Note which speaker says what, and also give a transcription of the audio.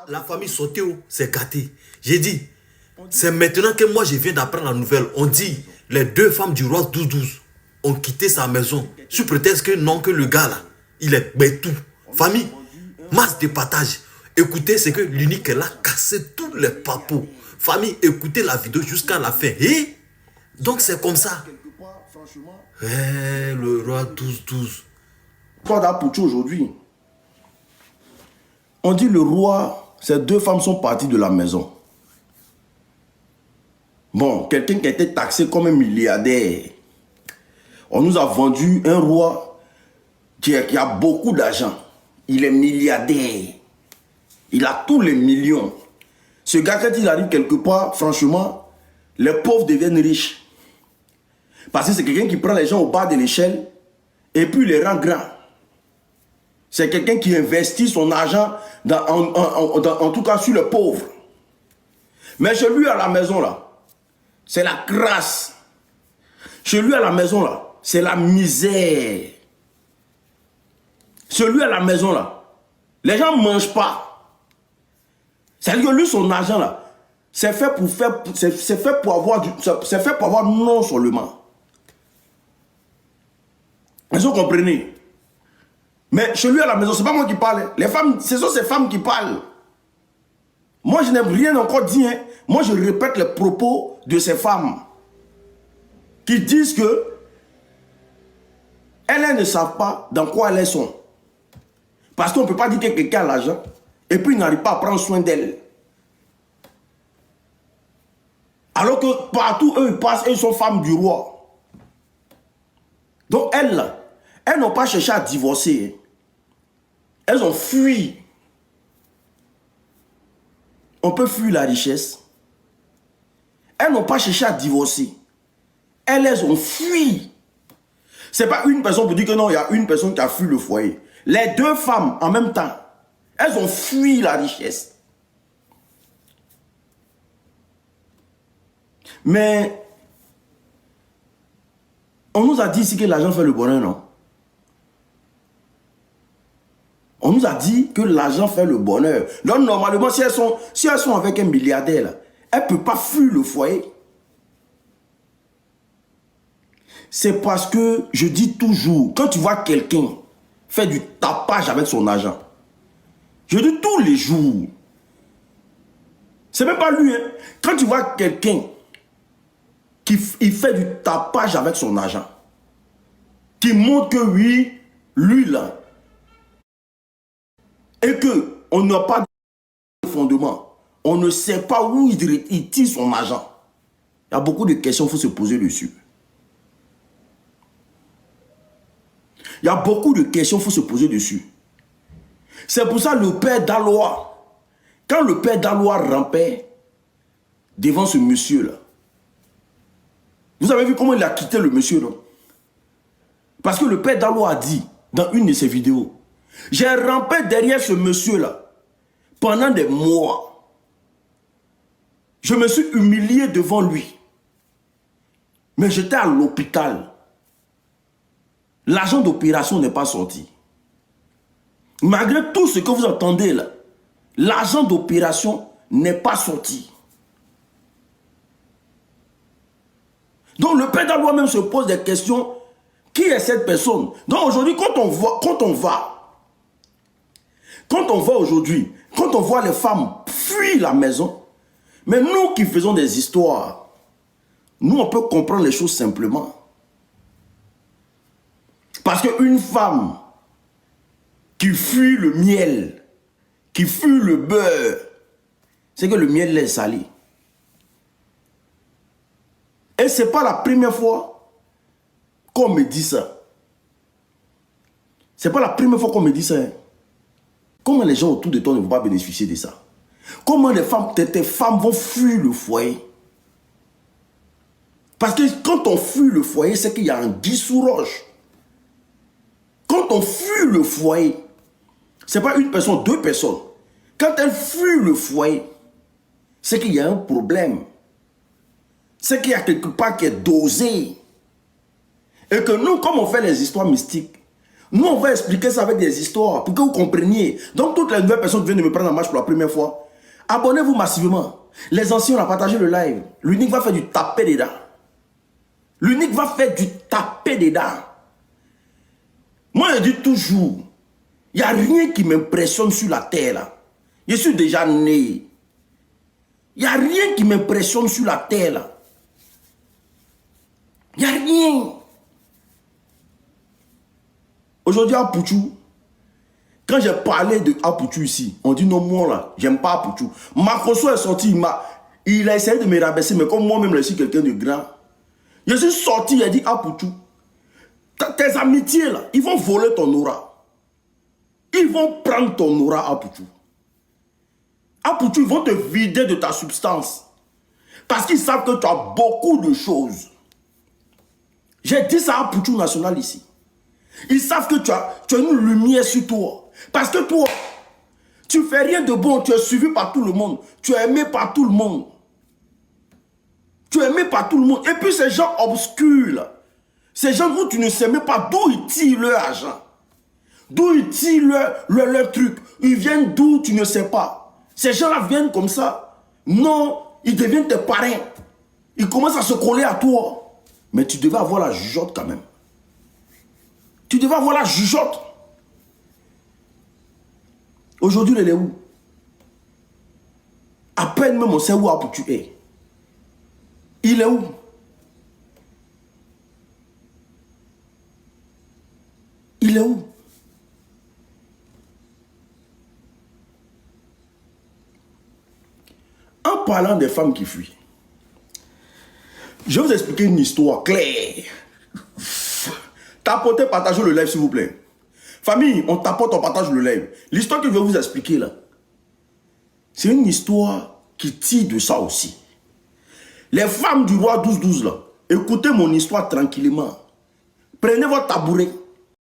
Speaker 1: La famille Soteo s'est gâtée. J'ai dit, c'est maintenant que moi je viens d'apprendre la nouvelle. On dit, les deux femmes du roi 12-12 ont quitté sa maison. Sous prétexte que non, que le gars là, il est bétou. Famille, masse de partage. Écoutez, c'est que l'unique, elle a cassé tous les papos. Famille, écoutez la vidéo jusqu'à la fin. Et donc c'est comme ça. Le roi 12-12.
Speaker 2: Toi d'Apoucho aujourd'hui. On dit le roi, ces deux femmes sont parties de la maison. Bon, quelqu'un qui a été taxé comme un milliardaire. On nous a vendu un roi qui a beaucoup d'argent. Il est milliardaire. Il a tous les millions. Ce gars, quand il arrive quelque part, franchement, les pauvres deviennent riches. Parce que c'est quelqu'un qui prend les gens au bas de l'échelle et puis les rend grands. C'est quelqu'un qui investit son argent, en tout cas sur les pauvres. Mais chez lui à la maison là, c'est la crasse. Chez lui à la maison là, c'est la misère. Chez lui à la maison là, les gens ne mangent pas. C'est-à-dire que lui, son argent là, c'est fait pour avoir non seulement. Est-ce que vous comprenez? Mais chez lui à la maison, c'est pas moi qui parle. Les femmes, ce sont ces femmes qui parlent. Moi, je n'ai rien encore dit. Hein. Moi, je répète les propos de ces femmes qui disent que elles ne savent pas dans quoi elles sont. Parce qu'on ne peut pas dire que quelqu'un a l'argent et puis il n'arrive pas à prendre soin d'elle. Alors que partout, eux, ils passent, elles sont femmes du roi. Donc elles n'ont pas cherché à divorcer. Elles ont fui. On peut fuir la richesse. Elles n'ont pas cherché à divorcer. Elles ont fui. Ce n'est pas une personne pour dire que non, il y a une personne qui a fui le foyer. Les deux femmes, en même temps, elles ont fui la richesse. Mais, on nous a dit ici que l'argent fait le bonheur, non? On nous a dit que l'argent fait le bonheur. Donc, normalement, si elles sont avec un milliardaire, là, elles ne peuvent pas fuir le foyer. C'est parce que, je dis toujours, quand tu vois quelqu'un faire du tapage avec son argent, je dis tous les jours, c'est même pas lui, hein. Quand tu vois quelqu'un qui fait du tapage avec son argent, qui montre que oui, lui là, et qu'on n'a pas de fondement, on ne sait pas où il tire son argent. Il y a beaucoup de questions qu'il faut se poser dessus. Il y a beaucoup de questions qu'il faut se poser dessus. C'est pour ça le père Daloa, quand le père Daloa rampait devant ce monsieur-là, vous avez vu comment il a quitté le monsieur, non? Parce que le père Daloa a dit dans une de ses vidéos, j'ai rampé derrière ce monsieur-là pendant des mois. Je me suis humilié devant lui. Mais j'étais à l'hôpital. L'argent d'opération n'est pas sorti. Malgré tout ce que vous entendez là, l'argent d'opération n'est pas sorti. Donc le père Daloa même se pose des questions. Qui est cette personne? Donc aujourd'hui, quand on va aujourd'hui, quand on voit les femmes fuir la maison, mais nous qui faisons des histoires, nous on peut comprendre les choses simplement. Parce qu'une femme qui fuit le miel, qui fuit le beurre, c'est que le miel est salé. Et ce n'est pas la première fois qu'on me dit ça. Ce n'est pas la première fois qu'on me dit ça. Hein. Comment les gens autour de toi ne vont pas bénéficier de ça? Comment tes femmes vont fuir le foyer? Parce que quand on fuit le foyer, c'est qu'il y a un anguille sous roche. Quand on fuit le foyer, ce n'est pas une personne, deux personnes. Quand elles fuient le foyer, c'est qu'il y a un problème. C'est qu'il y a quelque part qui est dosé. Et que nous, comme on fait les histoires mystiques, Nous, on va expliquer ça avec des histoires pour que vous compreniez. Donc, toutes les nouvelles personnes qui viennent de me prendre en marche pour la première fois, abonnez-vous massivement. Les anciens, on a partagé le live. L'unique va faire du taper dedans. L'unique va faire du taper dedans. Moi, je dis toujours, il n'y a rien qui m'impressionne sur la terre. Là. Je suis déjà né. Il n'y a rien qui m'impressionne sur la terre. Là. Il n'y a rien. Aujourd'hui, à Pouchou, quand j'ai parlé de Apouchou ici, on dit non, moi là, j'aime pas Apouchou. Macrosso est sorti, il a essayé de me rabaisser, mais comme moi-même, je suis quelqu'un de grand. Je suis sorti, il a dit Apouchou, tes amitiés là, ils vont voler ton aura. Ils vont prendre ton aura, Apouchou. Apouchou, ils vont te vider de ta substance. Parce qu'ils savent que tu as beaucoup de choses. J'ai dit ça à Apouchou National ici. Ils savent que tu as une lumière sur toi. Parce que toi, tu fais rien de bon. Tu es suivi par tout le monde. Tu es aimé par tout le monde. Tu es aimé par tout le monde. Et puis ces gens obscurs, là, ces gens où tu ne sais même pas d'où ils tirent leur argent. D'où ils tirent leur truc. Ils viennent d'où tu ne sais pas. Ces gens-là viennent comme ça. Non, ils deviennent tes parrains. Ils commencent à se coller à toi. Mais tu devais avoir la jugeote quand même. Tu devais avoir la jugeote. Aujourd'hui, il est où? À peine même on sait où Apouchou est. Il est où? Il est où? En parlant des femmes qui fuient, je vais vous expliquer une histoire claire. Tapotez, partagez le live s'il vous plaît. Famille, on tapote, on partage le live. L'histoire que je vais vous expliquer là, c'est une histoire qui tire de ça aussi. Les femmes du roi 12-12 là, écoutez mon histoire tranquillement. Prenez votre tabouret.